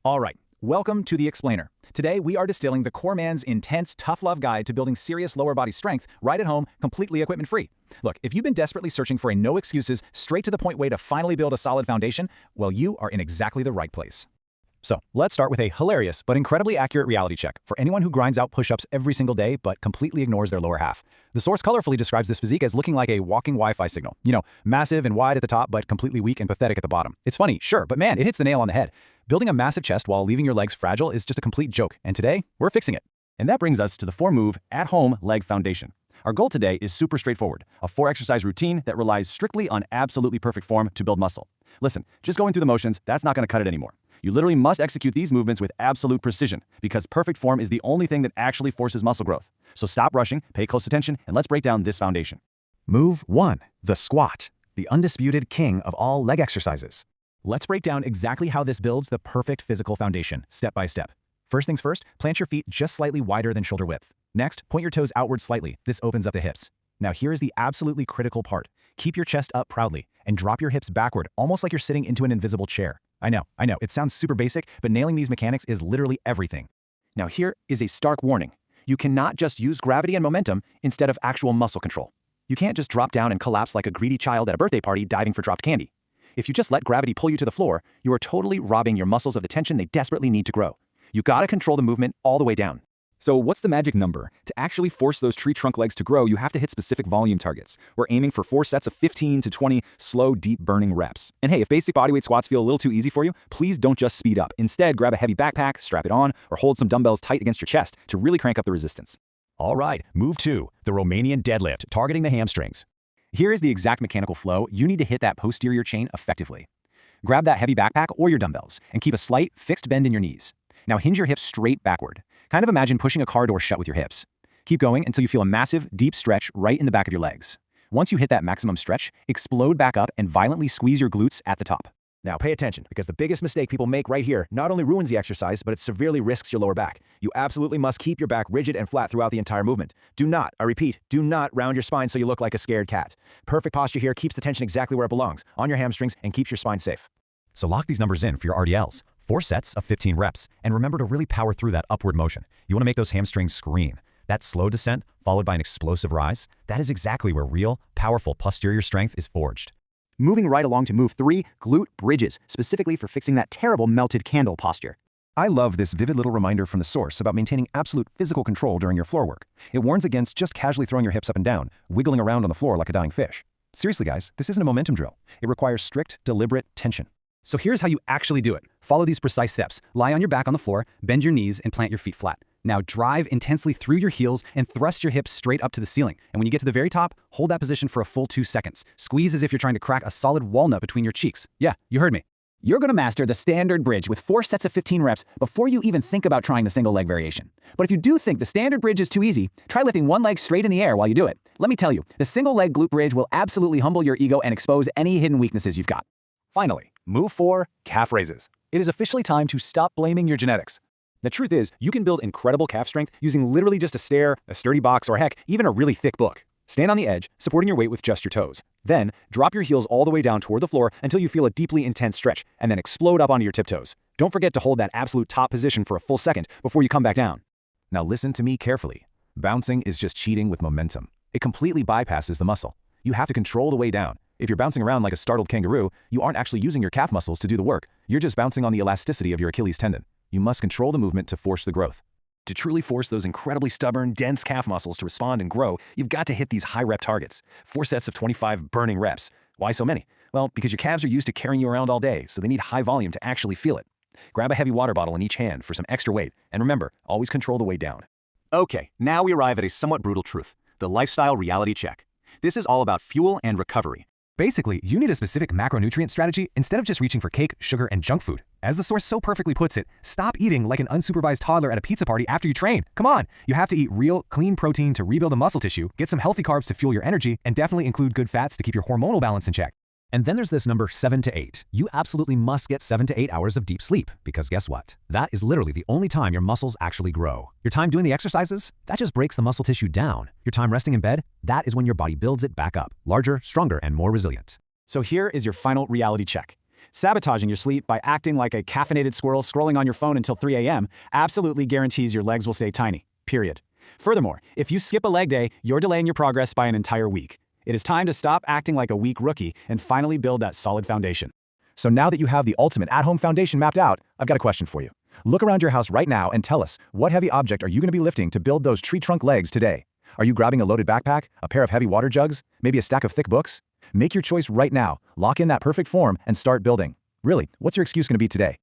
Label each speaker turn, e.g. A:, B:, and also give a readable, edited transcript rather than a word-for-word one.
A: All right, welcome to The Explainer. Today, we are distilling the core man's intense, tough love guide to building serious lower body strength right at home, completely equipment-free. Look, if you've been desperately searching for a no-excuses, straight-to-the-point way to finally build a solid foundation, well, you are in exactly the right place. So, let's start with a hilarious but incredibly accurate reality check for anyone who grinds out push-ups every single day but completely ignores their lower half. The source colorfully describes this physique as looking like a walking Wi-Fi signal. You know, massive and wide at the top but completely weak and pathetic at the bottom. It's funny, sure, but man, it hits the nail on the head. Building a massive chest while leaving your legs fragile is just a complete joke, and today, we're fixing it.
B: And that brings us to the 4-move at-home leg foundation. Our goal today is super straightforward, a 4-exercise routine that relies strictly on absolutely perfect form to build muscle. Listen, just going through the motions, that's not going to cut it anymore. You literally must execute these movements with absolute precision, because perfect form is the only thing that actually forces muscle growth. So stop rushing, pay close attention, and let's break down this foundation.
A: Move 1. The squat, the undisputed king of all leg exercises. Let's break down exactly how this builds the perfect physical foundation, step by step. First things first, plant your feet just slightly wider than shoulder width. Next, point your toes outward slightly. This opens up the hips. Now here is the absolutely critical part. Keep your chest up proudly and drop your hips backward, almost like you're sitting into an invisible chair. I know, it sounds super basic, but nailing these mechanics is literally everything.
B: Now here is a stark warning. You cannot just use gravity and momentum instead of actual muscle control. You can't just drop down and collapse like a greedy child at a birthday party diving for dropped candy. If you just let gravity pull you to the floor, you are totally robbing your muscles of the tension they desperately need to grow. You gotta control the movement all the way down. So what's the magic number? To actually force those tree trunk legs to grow, you have to hit specific volume targets. We're aiming for 4 sets of 15 to 20 slow, deep burning reps. And hey, if basic bodyweight squats feel a little too easy for you, please don't just speed up. Instead, grab a heavy backpack, strap it on, or hold some dumbbells tight against your chest to really crank up the resistance.
A: All right, move 2, the Romanian deadlift, targeting the hamstrings. Here is the exact mechanical flow. You need to hit that posterior chain effectively. Grab that heavy backpack or your dumbbells and keep a slight, fixed bend in your knees. Now hinge your hips straight backward. Kind of imagine pushing a car door shut with your hips. Keep going until you feel a massive, deep stretch right in the back of your legs. Once you hit that maximum stretch, explode back up and violently squeeze your glutes at the top. Now pay attention, because the biggest mistake people make right here not only ruins the exercise, but it severely risks your lower back. You absolutely must keep your back rigid and flat throughout the entire movement. Do not, I repeat, do not round your spine so you look like a scared cat. Perfect posture here keeps the tension exactly where it belongs, on your hamstrings, and keeps your spine safe. So lock these numbers in for your RDLs. 4 sets of 15 reps, and remember to really power through that upward motion. You want to make those hamstrings scream. That slow descent, followed by an explosive rise, that is exactly where real, powerful posterior strength is forged.
B: Moving right along to move 3, glute bridges, specifically for fixing that terrible melted candle posture.
C: I love this vivid little reminder from the source about maintaining absolute physical control during your floor work. It warns against just casually throwing your hips up and down, wiggling around on the floor like a dying fish. Seriously guys, this isn't a momentum drill. It requires strict, deliberate tension.
A: So here's how you actually do it. Follow these precise steps. Lie on your back on the floor, bend your knees, and plant your feet flat. Now drive intensely through your heels and thrust your hips straight up to the ceiling. And when you get to the very top, hold that position for a full 2 seconds. Squeeze as if you're trying to crack a solid walnut between your cheeks. Yeah, you heard me.
D: You're going to master the standard bridge with 4 sets of 15 reps before you even think about trying the single leg variation. But if you do think the standard bridge is too easy, try lifting one leg straight in the air while you do it. Let me tell you, the single leg glute bridge will absolutely humble your ego and expose any hidden weaknesses you've got.
A: Finally, move 4, calf raises. It is officially time to stop blaming your genetics. The truth is, you can build incredible calf strength using literally just a stair, a sturdy box, or heck, even a really thick book. Stand on the edge, supporting your weight with just your toes. Then, drop your heels all the way down toward the floor until you feel a deeply intense stretch, and then explode up onto your tiptoes. Don't forget to hold that absolute top position for a full second before you come back down. Now listen to me carefully. Bouncing is just cheating with momentum. It completely bypasses the muscle. You have to control the way down. If you're bouncing around like a startled kangaroo, you aren't actually using your calf muscles to do the work. You're just bouncing on the elasticity of your Achilles tendon. You must control the movement to force the growth. To truly force those incredibly stubborn, dense calf muscles to respond and grow, you've got to hit these high rep targets. 4 sets of 25 burning reps. Why so many? Well, because your calves are used to carrying you around all day, so they need high volume to actually feel it. Grab a heavy water bottle in each hand for some extra weight, and remember, always control the way down.
B: Okay, now we arrive at a somewhat brutal truth, the lifestyle reality check. This is all about fuel and recovery.
C: Basically, you need a specific macronutrient strategy instead of just reaching for cake, sugar, and junk food. As the source so perfectly puts it, stop eating like an unsupervised toddler at a pizza party after you train. Come on, you have to eat real, clean protein to rebuild the muscle tissue, get some healthy carbs to fuel your energy, and definitely include good fats to keep your hormonal balance in check. And then there's this number 7 to 8. You absolutely must get 7 to 8 hours of deep sleep, because guess what? That is literally the only time your muscles actually grow. Your time doing the exercises? That just breaks the muscle tissue down. Your time resting in bed? That is when your body builds it back up, larger, stronger, and more resilient.
A: So here is your final reality check. Sabotaging your sleep by acting like a caffeinated squirrel scrolling on your phone until 3 a.m. absolutely guarantees your legs will stay tiny. Period. Furthermore, if you skip a leg day, you're delaying your progress by an entire week. It is time to stop acting like a weak rookie and finally build that solid foundation.
B: So now that you have the ultimate at-home foundation mapped out, I've got a question for you. Look around your house right now and tell us, what heavy object are you going to be lifting to build those tree trunk legs today? Are you grabbing a loaded backpack, a pair of heavy water jugs, maybe a stack of thick books? Make your choice right now, lock in that perfect form, and start building. Really, what's your excuse going to be today?